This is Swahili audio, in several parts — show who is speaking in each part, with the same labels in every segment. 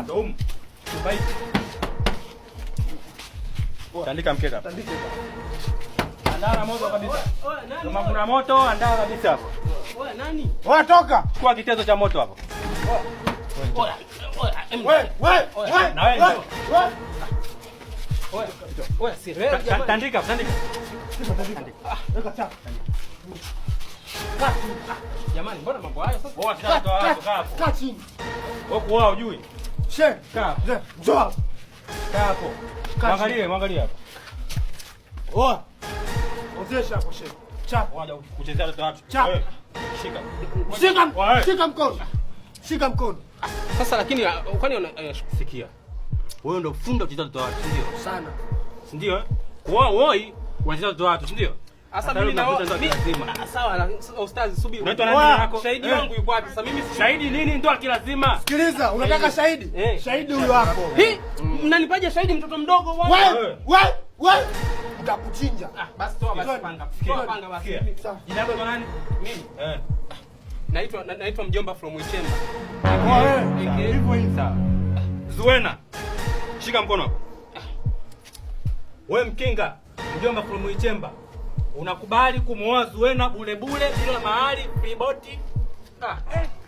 Speaker 1: Dom. Baik. Tandika mkeka. Tandika. Andaa moto kabisa. Kama kuna moto, andaa kabisa hapo.
Speaker 2: Oya nani?
Speaker 1: Oya toka. Chukua kitezo cha moto hapo.
Speaker 2: Oya.
Speaker 1: Na wewe.
Speaker 2: Oya sirera.
Speaker 1: Tandika.
Speaker 2: Weka chapa. Jamani, mbona mambo haya sasa?
Speaker 1: Oa toa hapo.
Speaker 2: Kaa chini.
Speaker 1: Wewe hujui.
Speaker 2: She.
Speaker 1: Kaa.
Speaker 2: Njoo.
Speaker 1: Kaa hapo. Mwangalie hapo.
Speaker 2: Oa. Ozesha hapo she. Chapa.
Speaker 1: Waje kuchezea watoto watu.
Speaker 2: Chapa. Shika mkono. Shika mkono. Sasa lakini kwani unasikia? Wewe ndio funda kuchezea watoto watu, ndio? Sana. Si ndio? Woi, unachezea watoto watu, si ndio? Sasa mimi na sawa, ustazi subiri.
Speaker 1: Unaitwa nani yako?
Speaker 2: Shahidi wangu yuko wapi? Sasa mimi
Speaker 1: shahidi nini ndo kilazima?
Speaker 2: Sikiliza, unataka shahidi? Shahidi huyo hapo. Mnanipaje shahidi mtoto mdogo wewe? Wewe. Nitakuchinja. Basi toa basi panga. Toa panga basi.
Speaker 1: Jina lako nani?
Speaker 2: Mimi. Naitwa mjomba from Ichemba.
Speaker 1: Hivyo sawa. Zuena. Shika mkono hapo. Wewe mkinga, mjomba from Ichemba. Unakubali kumuoa Zuena bure bila mahali friboti?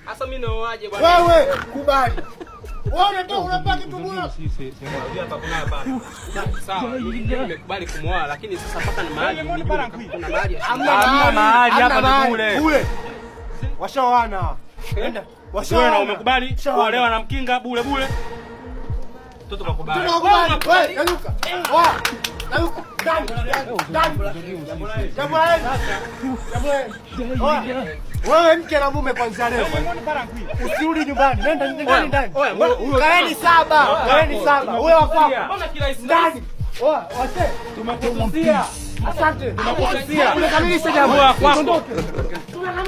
Speaker 2: Sasa mimi naoaje bwana? Wewe kubali. Wewe unataka unapaki tumua.
Speaker 1: Hapa kuna bana.
Speaker 2: Sawa, mimi nimekubali kumuoa lakini sasa mpaka ni mahali kuna mahali.
Speaker 1: Hamna mahali hapa ni bure.
Speaker 2: Washaoana. Nenda.
Speaker 1: Zuena umekubali kuolewa na mkinga bure. Mtoto kakubali.
Speaker 2: Wewe, nyanyuka. Nyanyuka. Wewe mke na mume kwanza leo. Usirudi nyumbani. Nenda ndani. Kaeni saba. Wewe wako. Mbona kila ndani? Wase.
Speaker 1: Tumekusia.
Speaker 2: Asante.
Speaker 1: Tumekusia.
Speaker 2: Tumekamilisha jambo.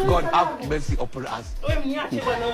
Speaker 3: God have mercy upon us.
Speaker 2: Wewe mniache bwana.